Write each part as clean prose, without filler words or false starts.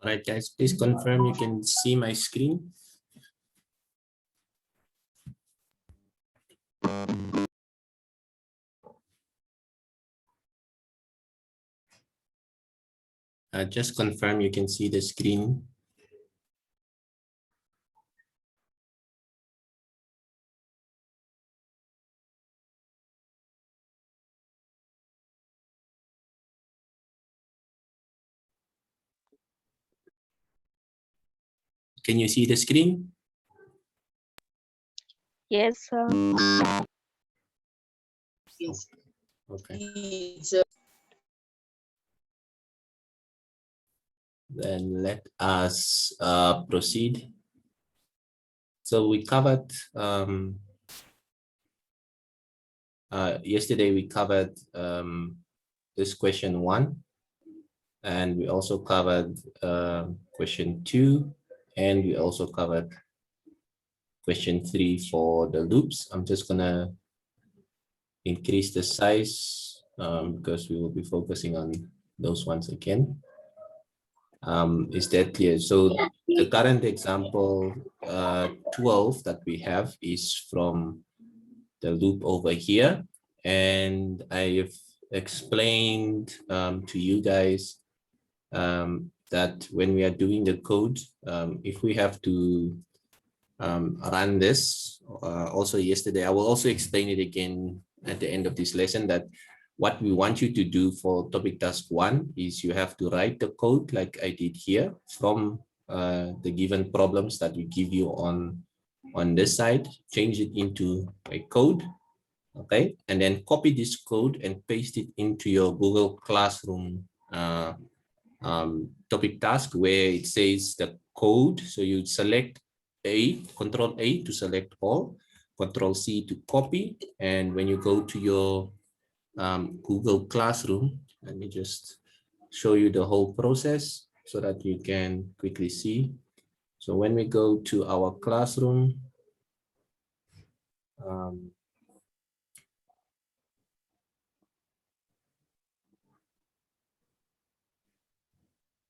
right, guys, please confirm you can see my screen. Just confirm you can see the screen. Can you see the screen? Yes, sir. Okay. Then let us proceed. So we covered yesterday. We covered this question 1, and we also covered question 2, and we also covered question 3 for the loops. I'm just gonna increase the size because we will be focusing on those ones again. Is that clear? So the current example 12 that we have is from the loop over here, and I've explained to you guys that when we are doing the code, if we have to run this, also yesterday, I will also explain it again at the end of this lesson, that what we want you to do for topic task 1 is you have to write the code like I did here from the given problems that we give you on this side, change it into a code, okay, and then copy this code and paste it into your Google Classroom topic task where it says the code. So you select Control A to select all, Control C to copy, and when you go to your Google Classroom, let me just show you the whole process so that you can quickly see. So when we go to our classroom,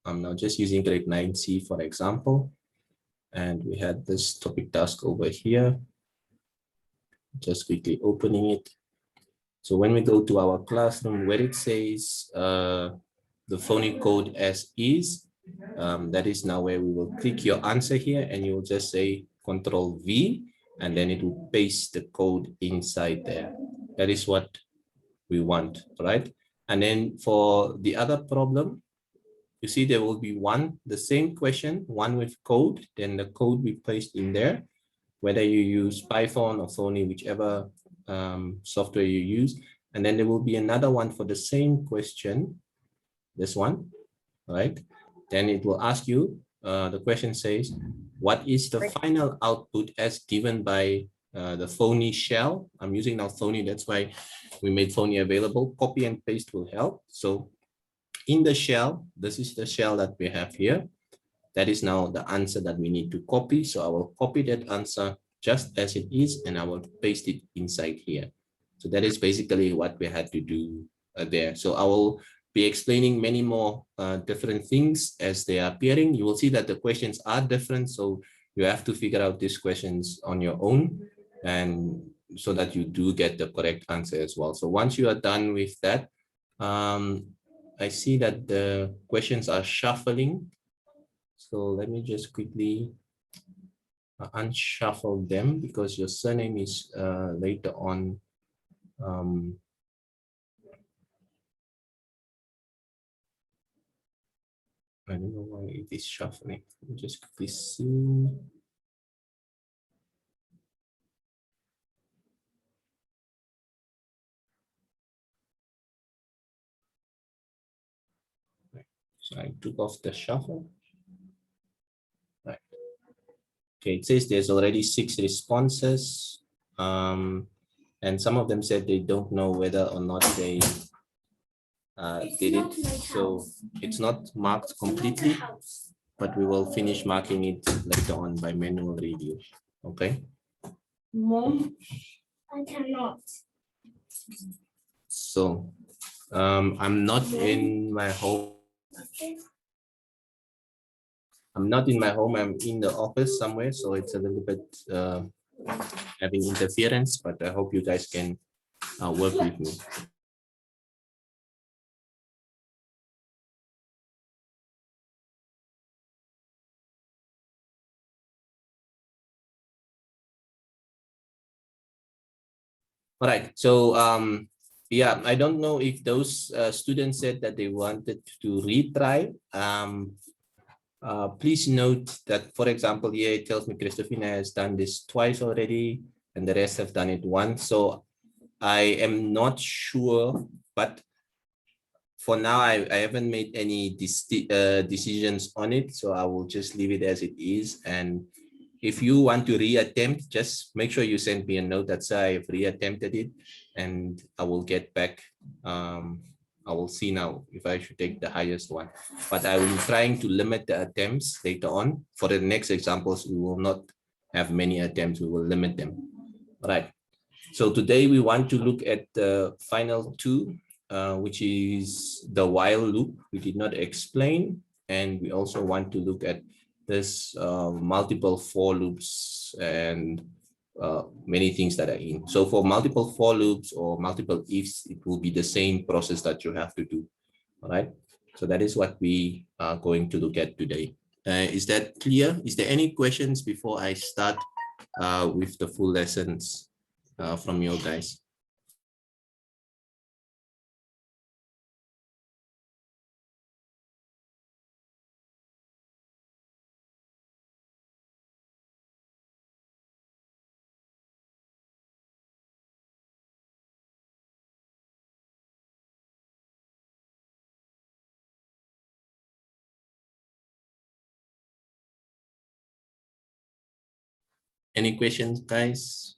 I'm now just using grade 9C for example, and we had this topic task over here. Just quickly opening it. So when we go to our classroom where it says the phonic code as is, that is now where we will click your answer here, and you will just say Control V, and then it will paste the code inside there. That is what we want, right? And then for the other problem, you see there will be the same question, one with code, then the code we placed in there, whether you use Python or Thonny, whichever software you use. And then there will be another one for the same question, this one, right? Then it will ask you, the question says, what is the final output as given by the Thonny shell? I'm using now Thonny, that's why we made Thonny available. Copy and paste will help. So in the shell, this is the shell that we have here. That is now the answer that we need to copy. So I will copy that answer just as it is, and I will paste it inside here. So that is basically what we had to do there. So I will be explaining many more different things as they are appearing. You will see that the questions are different. So you have to figure out these questions on your own, and so that you do get the correct answer as well. So once you are done with that, I see that the questions are shuffling. So let me just quickly unshuffle them because your surname is later on. I don't know why it is shuffling. Let me just quickly see. So I took off the shuffle. Right. Okay, it says there's already 6 responses. And some of them said they don't know whether or not they did it. So it's not marked completely, but we will finish marking it later on by manual review. Okay. Mom, I cannot. So I'm not in my home. I'm not in my home, I'm in the office somewhere, so it's a little bit having interference, but I hope you guys can work with me. All right, so yeah, I don't know if those students said that they wanted to retry. Please note that, for example, here it tells me Christofina has done this twice already, and the rest have done it once. So I am not sure, but for now, I haven't made any decisions on it. So I will just leave it as it is. And if you want to reattempt, just make sure you send me a note that says I've reattempted it, and I will get back. I will see now if I should take the highest one. But I'm trying to limit the attempts later on. For the next examples, we will not have many attempts. We will limit them. All right. So today we want to look at the final two, which is the while loop we did not explain. And we also want to look at this multiple for loops and many things that are in. So for multiple for loops or multiple ifs, it will be the same process that you have to do. All right. So that is what we are going to look at today. Is that clear? Is there any questions before I start with the full lessons from you guys? Any questions, guys?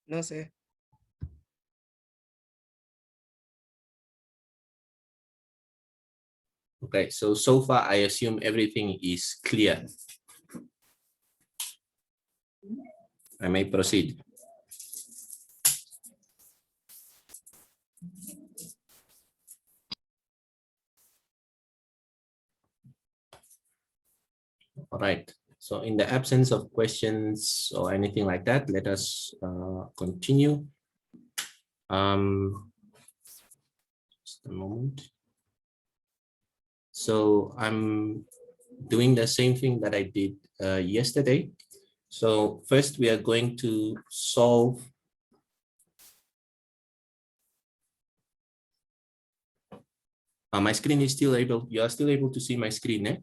No, sir. Okay, so far I assume everything is clear. I may proceed. All right. So in the absence of questions or anything like that, let us continue. Just a moment. So I'm doing the same thing that I did yesterday. So first we are going to solve my screen is still able, you are still able to see my screen, eh?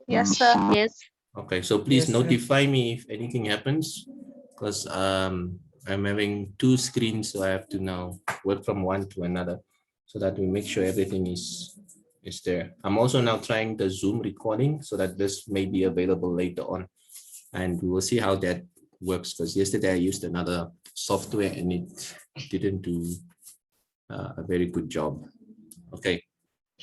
Yes, sir. Yes. Okay, so please Yes, sir. notify me if anything happens, because I'm having two screens, so I have to now work from one to another so that we make sure everything is there. I'm also now trying the Zoom recording so that this may be available later on, and we will see how that works, because yesterday I used another software and it didn't do a very good job. Okay.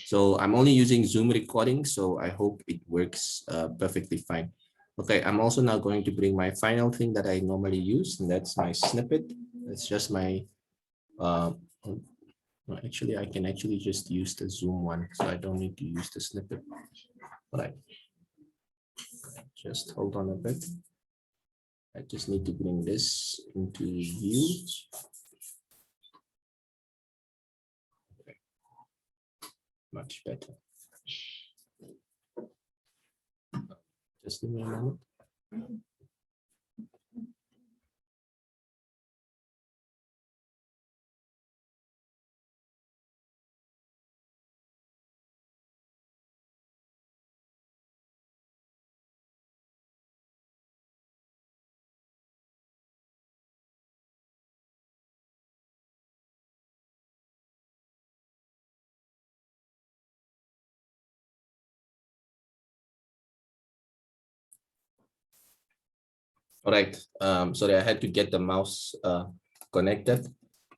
So I'm only using Zoom recording, so I hope it works perfectly fine. Okay, I'm also now going to bring my final thing that I normally use, and that's my snippet. That's just my, actually, I can actually just use the Zoom one, so I don't need to use the snippet. All right, just hold on a bit. I just need to bring this into view. Much better. Just give me a moment. All right, sorry, I had to get the mouse connected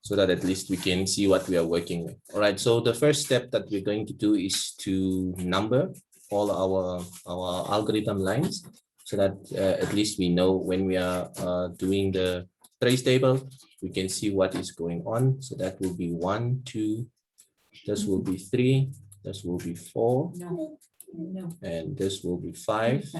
so that at least we can see what we are working with. All right, so the first step that we're going to do is to number all our algorithm lines so that at least we know when we are doing the trace table, we can see what is going on. So that will be 1, 2, this will be 3, this will be 4, and this will be 5.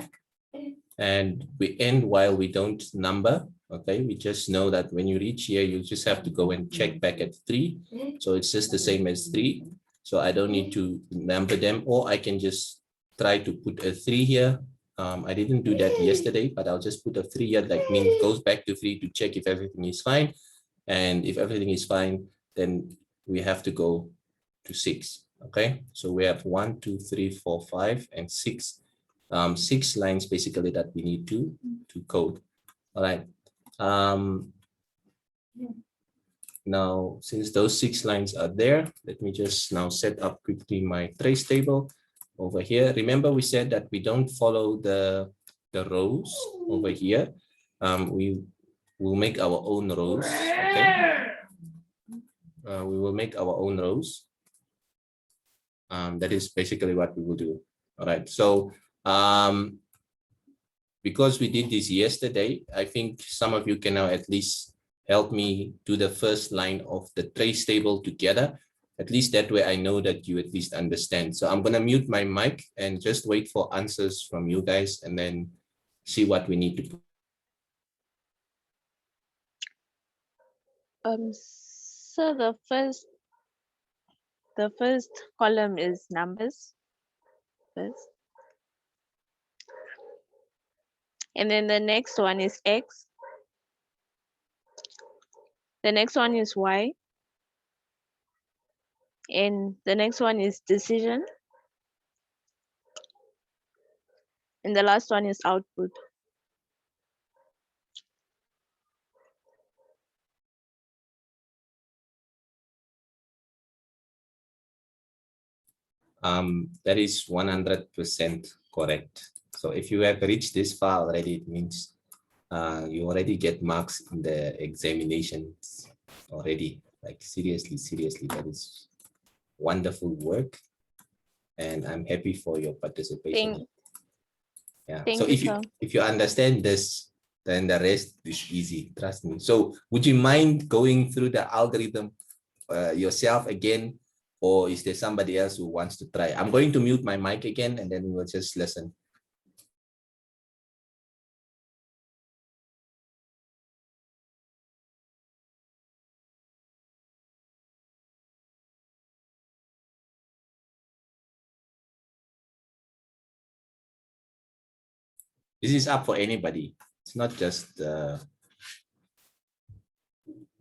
And we end while we don't number. Okay, we just know that when you reach here, you just have to go and check back at 3. So it's just the same as 3. So I don't need to number them, or I can just try to put a 3 here. I didn't do that yesterday, but I'll just put a 3 here. That means it goes back to 3 to check if everything is fine. And if everything is fine, then we have to go to 6. Okay, so we have 1, 2, 3, 4, 5, and 6. 6 lines basically that we need to code. All right. Now, since those 6 lines are there, let me just now set up quickly my trace table over here. Remember, we said that we don't follow the rows over here. We will make our own rows. Okay. We will make our own rows. That is basically what we will do. All right. So because we did this yesterday, I think some of you can now at least help me do the first line of the trace table together. At least that way I know that you at least understand. So I'm going to mute my mic and just wait for answers from you guys and then see what we need to put. So the first column is numbers first. And then the next one is X. The next one is Y. And the next one is decision. And the last one is output. That is 100% correct. So if you have reached this far already, it means you already get marks in the examinations already. Like seriously, that is wonderful work. And I'm happy for your participation. So if you understand this, then the rest is easy, trust me. So would you mind going through the algorithm yourself again, or is there somebody else who wants to try? I'm going to mute my mic again and then we'll just listen. This is up for anybody. It's not just who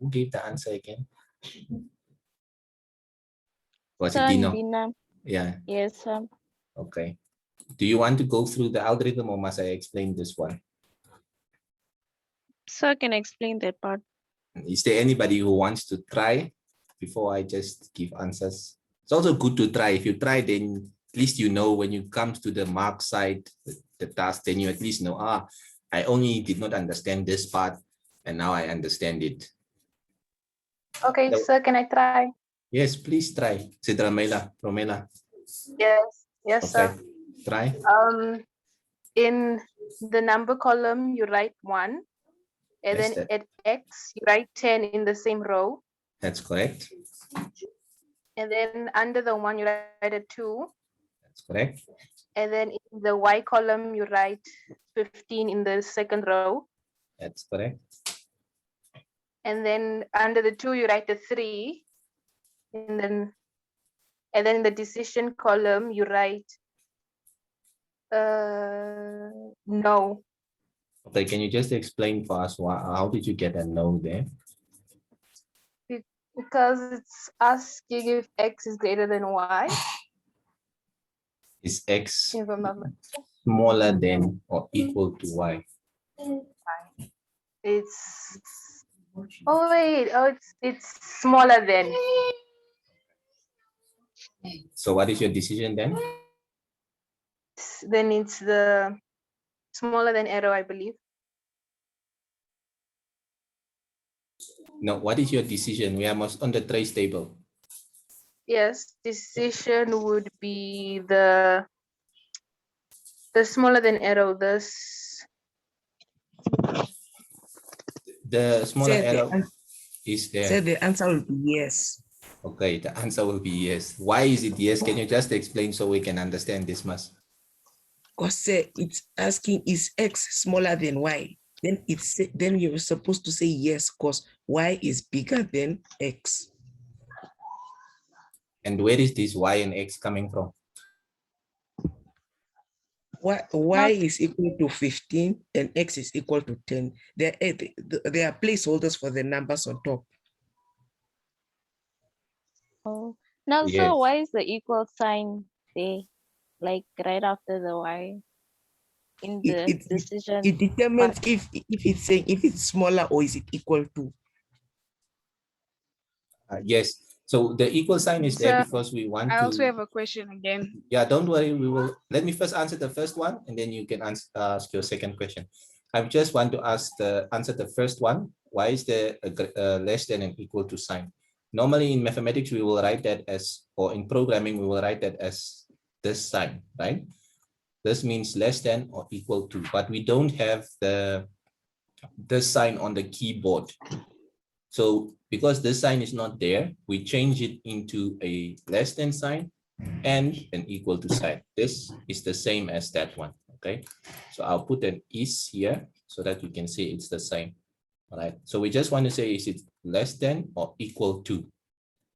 gave the answer again? Was it Dino? Yeah. Yes, sir. Okay. Do you want to go through the algorithm or must I explain this one? So I can explain that part. Is there anybody who wants to try before I just give answers? It's also good to try. If you try, then at least you know when you come to the mark side, the task, then you at least know, I only did not understand this part and now I understand it. Okay, so, sir, can I try? Yes, please try. Said Romela. Yes, okay. Sir. Try. In the number column, you write 1, and Yes, then at X, you write 10 in the same row. That's correct. And then under the 1, you write a 2. That's correct. And then in the Y column, you write 15 in the second row. That's correct. And then under the 2, you write a 3. And then in the decision column, you write no. Okay, can you just explain for us how did you get a no there? Because it's asking if X is greater than Y. Is X smaller than or equal to Y? It's it's smaller than. So what is your decision then? Then it's the smaller than arrow, I believe. No, what is your decision? We are on the trace table. Yes, decision would be the smaller than arrow. The smaller arrow. is there? So the answer will be yes. Okay, the answer will be yes. Why is it yes? Can you just explain so we can understand this, Mas? Because it's asking, is X smaller than Y? Then you're supposed to say yes, because Y is bigger than X. And where is this Y and X coming from? Y is equal to 15 and X is equal to 10. There are placeholders for the numbers on top. Oh, now Yes. so why is the equal sign there, like right after the Y in the decision? It determines if it's saying if it's smaller or is it equal to. Yes. So the equal sign is there Sir, because we want I to. also have a question again. Yeah, don't worry. We will. Let me first answer the first one, and then you can ask your second question. I just want to answer the first one. Why is there a less than and equal to sign? Normally in mathematics, we will write that as, or in programming, we will write that as this sign, right? This means less than or equal to, but we don't have this sign on the keyboard. So because this sign is not there, we change it into a less than sign and an equal to sign. This is the same as that one, okay? So I'll put an is here so that you can see it's the same, all right? So we just want to say, is it less than or equal to?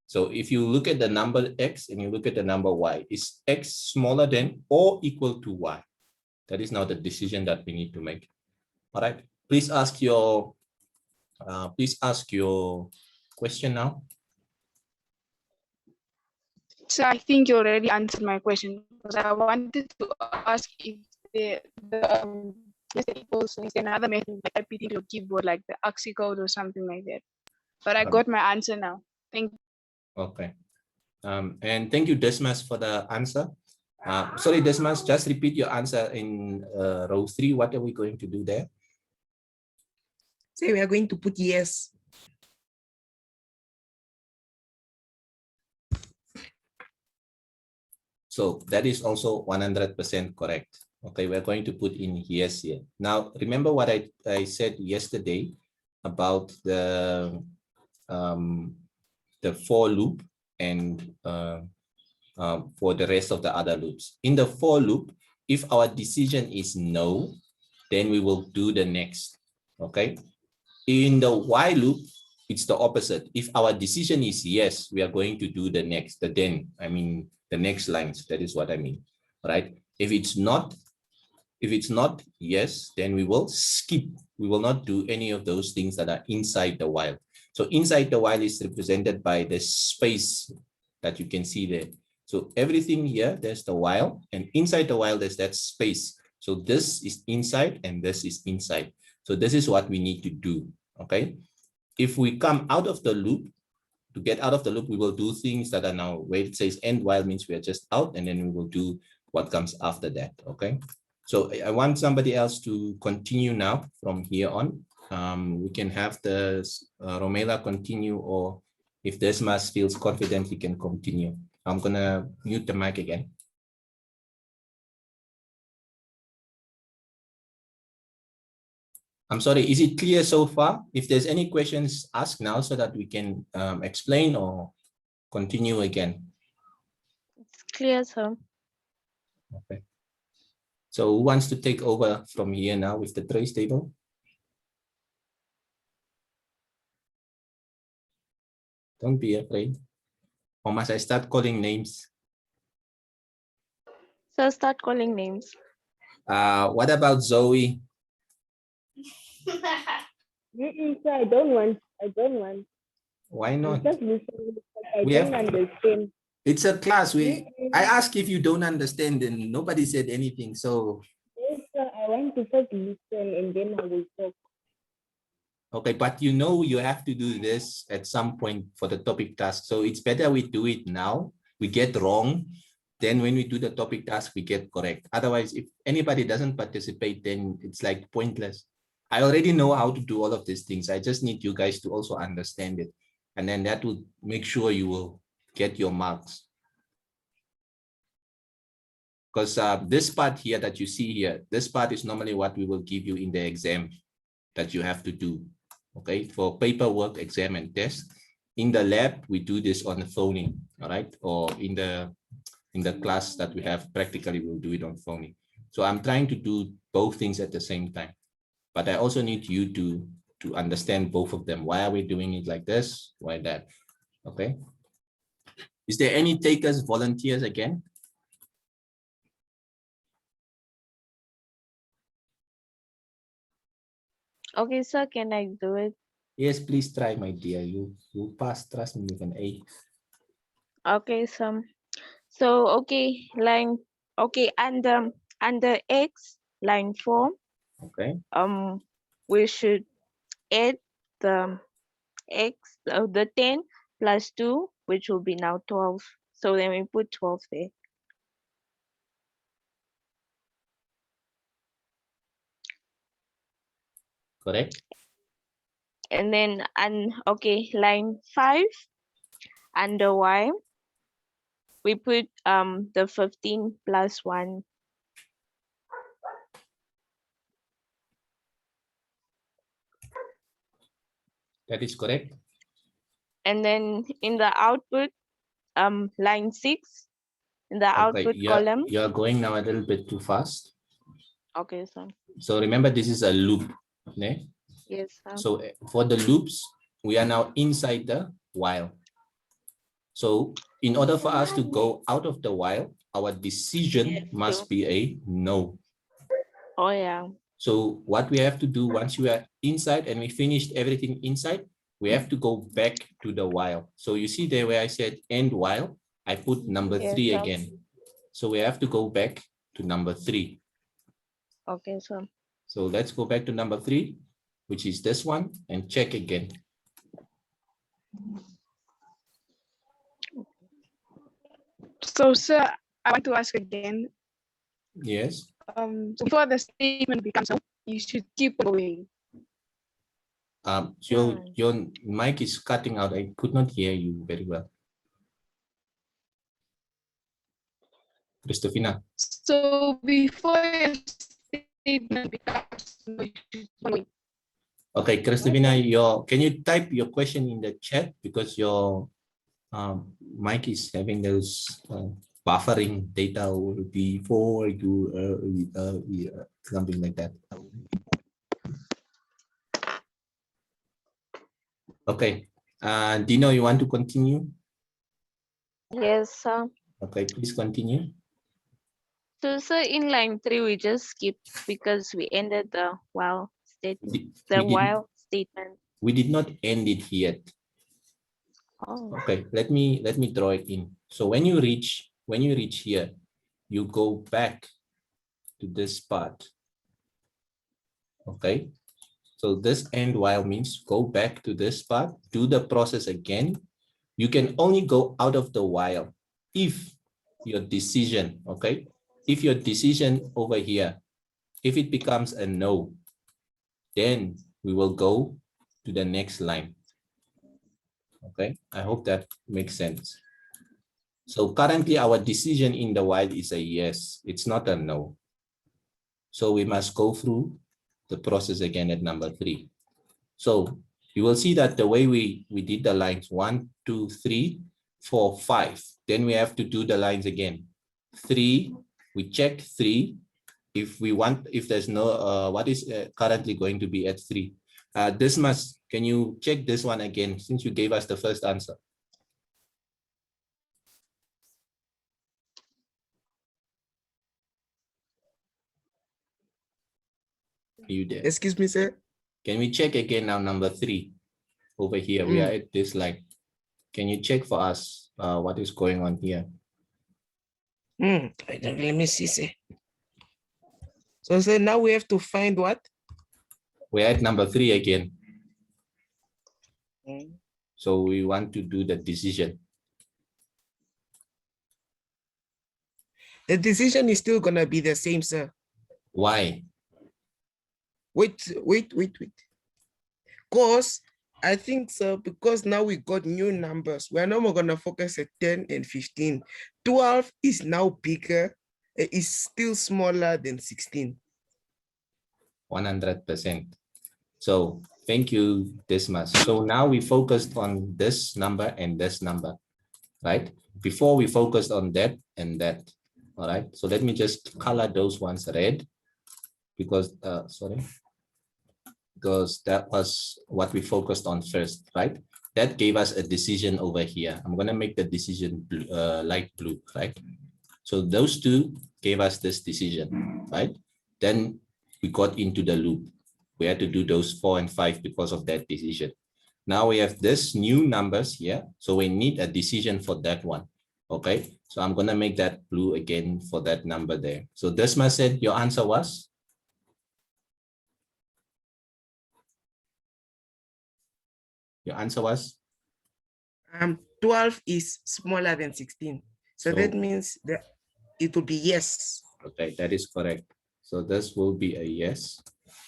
So if you look at the number X and you look at the number Y, is X smaller than or equal to Y? That is now the decision that we need to make, all right? Please ask your question now. So I think you already answered my question because I wanted to ask if the equals is another method like repeating your keyboard like the AXI code or something like that. But I got my answer now. Thank you. Okay. And thank you, Desmas, for the answer. Sorry, Desmas, just repeat your answer in row 3. What are we going to do there? So we are going to put yes. So that is also 100% correct. Okay, we're going to put in yes here. Now, remember what I said yesterday about the for loop and for the rest of the other loops. In the for loop, if our decision is no, then we will do the next, okay? In the while loop, it's the opposite. If our decision is yes, we are going to do the next, the next lines. That is what I mean, right? If it's not yes, then we will skip. We will not do any of those things that are inside the while. So inside the while is represented by the space that you can see there. So everything here, there's the while, and inside the while, there's that space. So this is inside and this is inside. So this is what we need to do, okay? If we come out of the loop, to get out of the loop, we will do things that are now, where it says end while means we are just out, and then we will do what comes after that, okay? So I want somebody else to continue now from here on. We can have the Romela continue, or if Desmas feels confident, he can continue. I'm gonna mute the mic again. I'm sorry, is it clear so far? If there's any questions, ask now so that we can explain or continue again. It's clear, sir. Okay. So who wants to take over from here now with the trace table? Don't be afraid. Or must I start calling names? So start calling names. What about Zoe? I don't want. Why not? Just listening. I We don't have- understand. It's a class. I ask if you don't understand, and nobody said anything. So Yes, sir, I want to just listen and then I will talk. okay, but you know you have to do this at some point for the topic task. So it's better we do it now. We get wrong. Then when we do the topic task, we get correct. Otherwise, if anybody doesn't participate, then it's like pointless. I already know how to do all of these things. I just need you guys to also understand it. And then that will make sure you will get your marks. Because this part here that you see here, this part is normally what we will give you in the exam that you have to do. okay, for paperwork, exam, and test. In the lab, we do this on the phoning, all right? Or in the class that we have practically, we'll do it on phoning. So I'm trying to do both things at the same time, but I also need you to understand both of them. Why are we doing it like this? Why that? Okay. Is there any takers, volunteers again? Okay, sir, can I do it? Yes, please try, my dear. You pass, trust me, with an A. Okay, so okay, under X, line 4, Okay. we should add the X, the 10 plus 2, which will be now 12. So then we put 12 there. Correct. And then, okay, line 5, under Y, we put the 15 plus 1. That is correct. And then in the output, line 6, in the Okay, output column. you're going now a little bit too fast. Okay, sir. So remember, this is a loop. Okay? Yes, sir. So for the loops, we are now inside the while. So in order for us to go out of the while, our decision Yes, must be a no. Oh, yeah. So what we have to do once we are inside and we finished everything inside, we have to go back to the while. So you see there where I said end while, I put number Yes, 3 sir. again. So we have to go back to number 3. Okay, sir. So let's go back to number 3, which is this one, and check again. So, sir, I want to ask again. Yes. So before the statement becomes no, you should keep going. Your mic is cutting out. I could not hear you very well. Christofina. So before your statement becomes no, you should keep going. Okay, Christofina, can you type your question in the chat, because your mic is having those buffering data will be for you, something like that. Okay, Dino, you want to continue? Yes, sir. Okay, please continue. So, sir, in line 3, we just skipped because we ended the while statement. We did not end it yet. Oh, Okay, let me draw it in. So when you reach here, you go back to this part. Okay, so this end while means go back to this part, do the process again. You can only go out of the while if your decision, okay, if your decision over here, if it becomes a no, then we will go to the next line. Okay, I hope that makes sense. So currently our decision in the while is a yes, it's not a no. So we must go through the process again at number 3. So you will see that the way we did the lines 1, 2, 3, 4, 5. Then we have to do the lines again. 3, we check 3. If there's no, what is currently going to be at 3? Can you check this one again, since you gave us the first answer? Are you there? Excuse me, sir. Can we check again now number 3 over here? We are at this line. Can you check for us what is going on here? Let me see, sir. So, sir, now we have to find what? We're at number 3 again. So we want to do the decision. The decision is still gonna be the same, sir. Why? Wait. Because I think, sir, because now we got new numbers, we're no more gonna focus at 10 and 15. 12 is now bigger, is still smaller than 16. 100%. So Thank you, Dismas. So now we focused on this number and this number, right? Before we focused on that and that, all right? So let me just color those ones red because, because that was what we focused on first, right? That gave us a decision over here. I'm gonna make the decision blue, light blue, right? So those two gave us this decision, right? Then we got into the loop. We had to do those 4 and 5 because of that decision. Now we have this new numbers here. So we need a decision for that one. Okay, so I'm gonna make that blue again for that number there. So Desma said your answer was? Your answer was? 12 is smaller than 16. So that So- means that it will be yes. Okay, that is correct. So this will be a yes.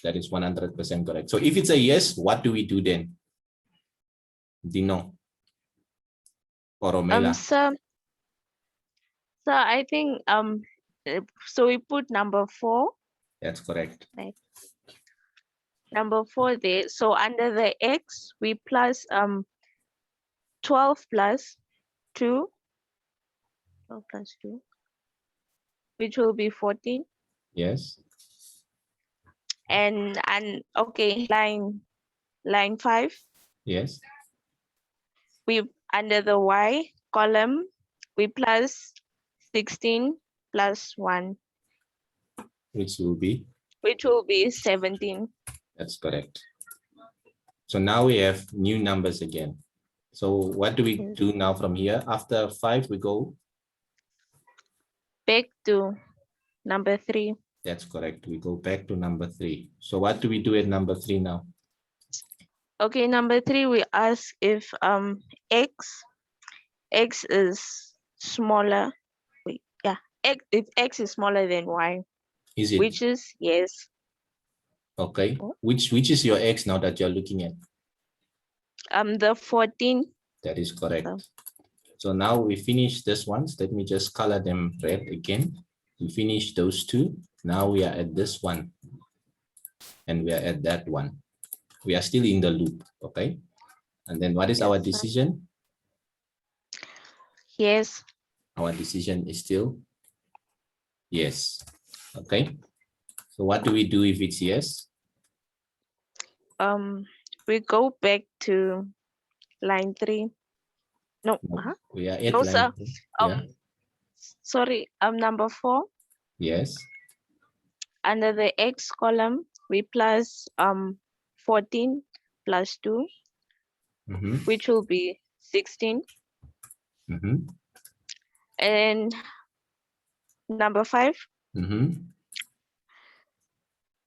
That is 100% correct. So if it's a yes, what do we do then? Dino or Romela? So I think so we put number 4. That's correct. Number 4 there. So under the X, we plus 12 plus 2. 12 plus 2, which will be 14. Yes. And okay, line 5, Yes. we under the Y column, we plus 16 plus 1, Which will be? which will be 17. That's correct. So now we have new numbers again. So what do we Yes. do now from here? After 5, we go. Back to number 3. That's correct. We go back to number 3. So what do we do at number 3 now? Okay, number 3, we ask if X is smaller. Wait, yeah, if X is smaller than Y, Is it? which is yes. Okay. Oh. Which is your X now that you're looking at? The 14. That is correct. Oh. So now we finish this ones. Let me just color them red again. We finish those 2. Now we are at this one. And we are at that one. We are still in the loop, okay? And then what is our Yes, sir. decision? Yes. Our decision is still yes, okay? So what do we do if it's yes? We go back to line 3. No, No, we are at No, line sir. 2. Yeah, sorry, number 4. yes, Under the X column, we plus 14 plus 2, mhm, which will be 16. mhm, And number 5, mhm.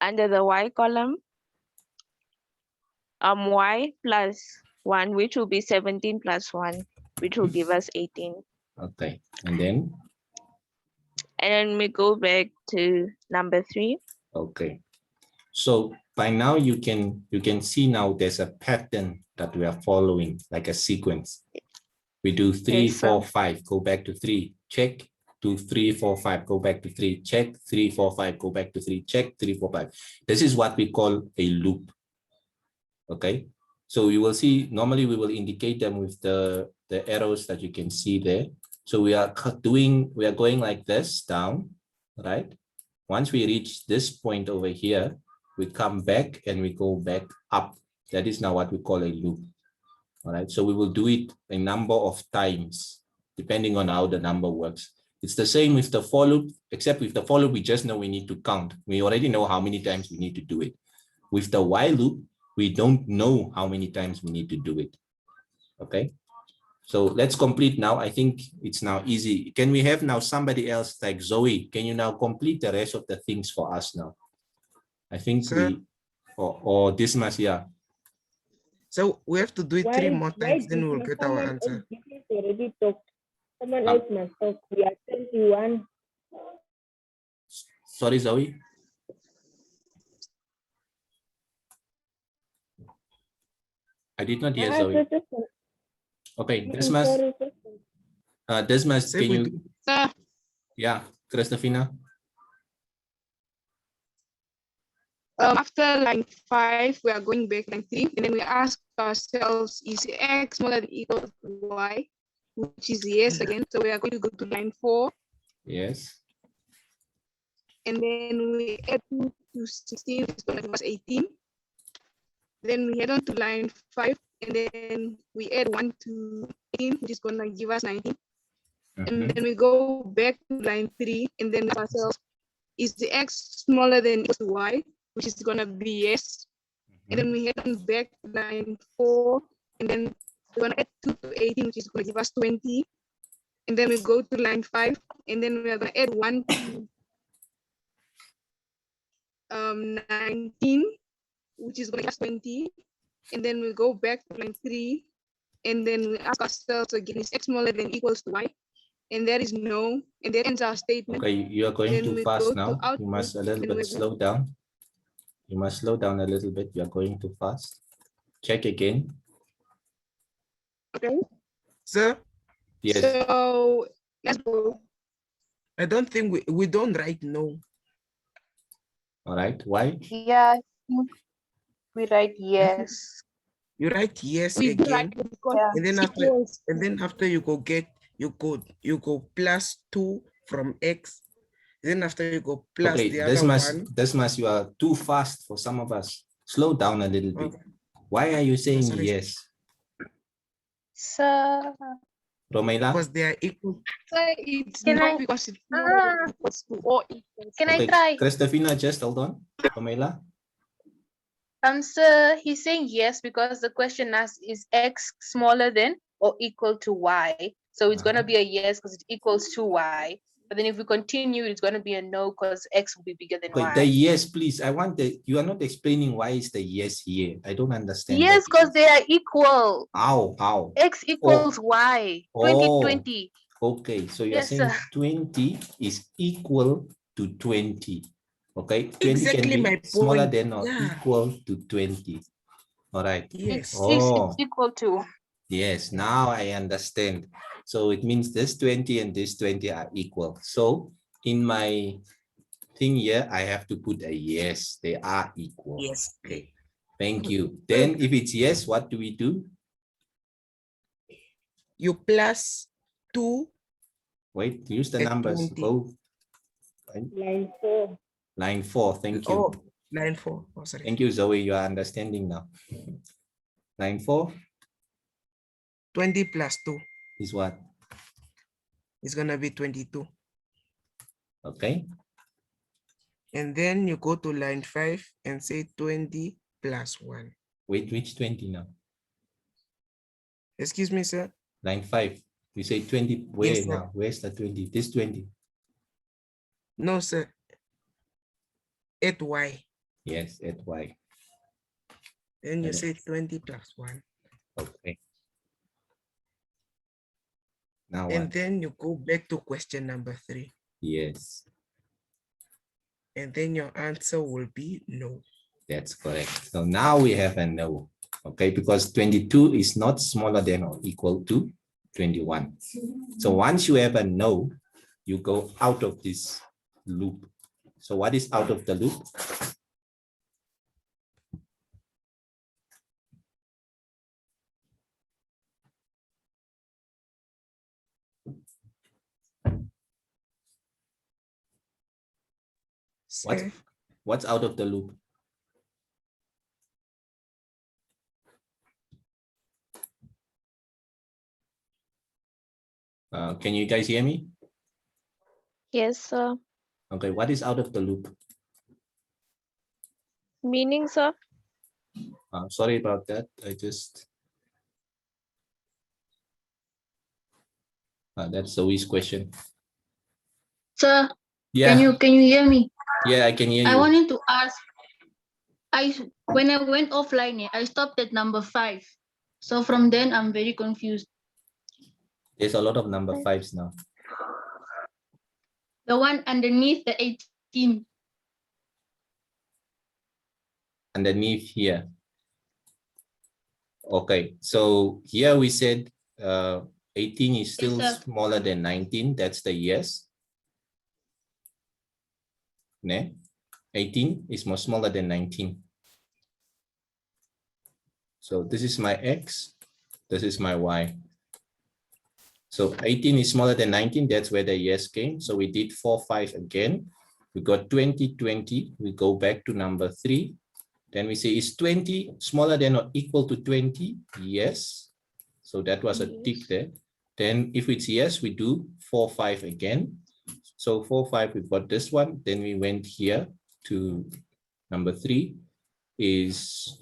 under the Y column, Y plus 1, which will be 17 plus 1, which will give us 18. Okay, and then, And then we go back to number 3. okay. So by now you can see now there's a pattern that we are following, like a sequence. We do 3, Yes, sir. 4, 5, go back to 3, check, do 3, 4, 5, go back to 3, check, 3, 4, 5, go back to 3, check, 3, 4, 5. This is what we call a loop. Okay, so you will see, normally we will indicate them with the arrows that you can see there. So we are going like this down, right? Once we reach this point over here, we come back and we go back up. That is now what we call a loop. All right, so we will do it a number of times, depending on how the number works. It's the same with the for loop, except with the for loop, we just know we need to count. We already know how many times we need to do it. With the while loop, we don't know how many times we need to do it. Okay, so let's complete now. I think it's now easy. Can we have now somebody else like Zoe? Can you now complete the rest of the things for us now? I think Sir? or Dismas, yeah. So we have to do it 3 more times, then we'll get our answer. Already talked. Someone else must talk. We are 21. Sorry, Zoe. I did not hear Zoe. Okay, Dismas. Dismas, Say can we you? do- Sir, Yeah, Christofina. After line 5, we are going back line 3, and then we ask ourselves, is x smaller than equal to y? Which is yes again. So we are going to go to line 4, Yes. and then we add 2 to 16, which is going to give us 18. Then we head on to line 5, and then we add 1 to 18, which is going to give us 19. And then we go back to line 3, and then we ask ourselves, is the x smaller than equal to y? Which is going to be yes. And then we head on back to line 4, and then we're going to add 2 to 18, which is going to give us 20. And then we go to line 5, and then we are going to add 1 to 19, which is going to give us 20. And then we go back to line 3, and then we ask ourselves again, is x smaller than equals to y? And there is no, and that ends our statement. Okay, you are going Then too we fast go to now. You output, must a little and we bit slow down. You must slow down a little bit. You are going too fast. Check again. Okay. Sir, Yes. So let's go. I don't think we don't write no. All right. Why? Yeah, I think we write yes. You write yes We do again, right because Yeah. and then it after was- you go plus 2 from x. Then after you go plus Okay, the other one. Dismas, you are too fast for some of us. Slow down a little bit. Okay. Why are you saying sorry. yes? So Romeila? Because they are equal. it's Can not I- because it's Ah. equals to or equals. can I Okay, try? Christofina, just hold on. Romeila? Sir, he's saying yes because the question asks, is x smaller than or equal to y? So it's gonna be a yes because it equals to y. But then if we continue, it's gonna be a no because x will be bigger than Okay, the y. yes, please. I want you are not explaining why is the yes here. I don't understand. Yes, that. because they are equal. How? X equals y. 20. Okay, so you're Yes, saying sir. 20 is equal to 20. Okay, 20 Exactly can be my smaller point. than or Yeah. equal to 20. All right. Yes. Oh. It's equal to. Yes, now I understand. So it means this 20 and this 20 are equal. So in my thing here, I have to put a yes, they are equal. Yes. Okay, thank you. Then if it's yes, what do we do? You plus 2. Wait, use the At numbers. 20. Go. Line 4. Line 4, thank you. Oh, line 4. Oh, sorry. Thank you, Zoe, you are understanding now. Line 4 20 plus 2 is what? is gonna be 22. Okay. And then you go to line 5 and say 20 plus 1. Wait, which 20 now? Excuse me, sir. Line 5. We say 20. Where Yes, sir. now? Where's the 20? This 20. No, sir. At y. Yes, at Y. Then you And say 20 plus 1. okay. Now And what? then you go back to question number 3. Yes, And then your answer will be no. that's correct. So now we have a no. Okay, because 22 is not smaller than or equal to 21. So once you have a no, you go out of this loop. So what is out of the loop? Sir, What's out of the loop? Can you guys hear me? Yes, sir. Okay, what is out of the loop? Meaning, sir? Sorry about that. I just that's Zoe's question. Sir, Yeah, can you hear me? yeah, I can hear I you. wanted to ask. When I went offline, I stopped at number 5. So from then I'm very confused. There's a lot of number 5s now. The one underneath the 18. Underneath here. Okay, so here we said 18 is still sir. smaller than 19. That's the yes. Ne? 18 is more smaller than 19. So this is my X, this is my Y. So 18 is smaller than 19, that's where the yes came. So we did 4, 5 again. We got 20, 20. We go back to number 3. Then we say, is 20 smaller than or equal to 20? Yes. So that was a tick there. Then if it's yes, we do 4, 5 again. So 4, 5, we've got this one. Then we went here to number 3. Is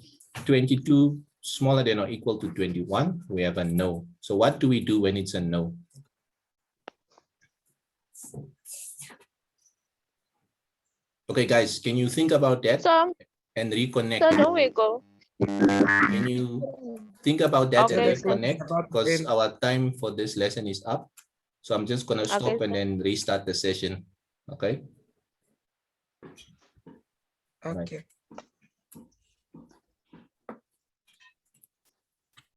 22 smaller than or equal to 21? We have a no. So what do we do when it's a no? Okay, guys, can you think about that So, and reconnect? so no we go. Can you think about that and Okay, sir. reconnect? Because our time for this lesson is up. So I'm just going to stop Okay, and sir. then restart the session. Okay. Okay.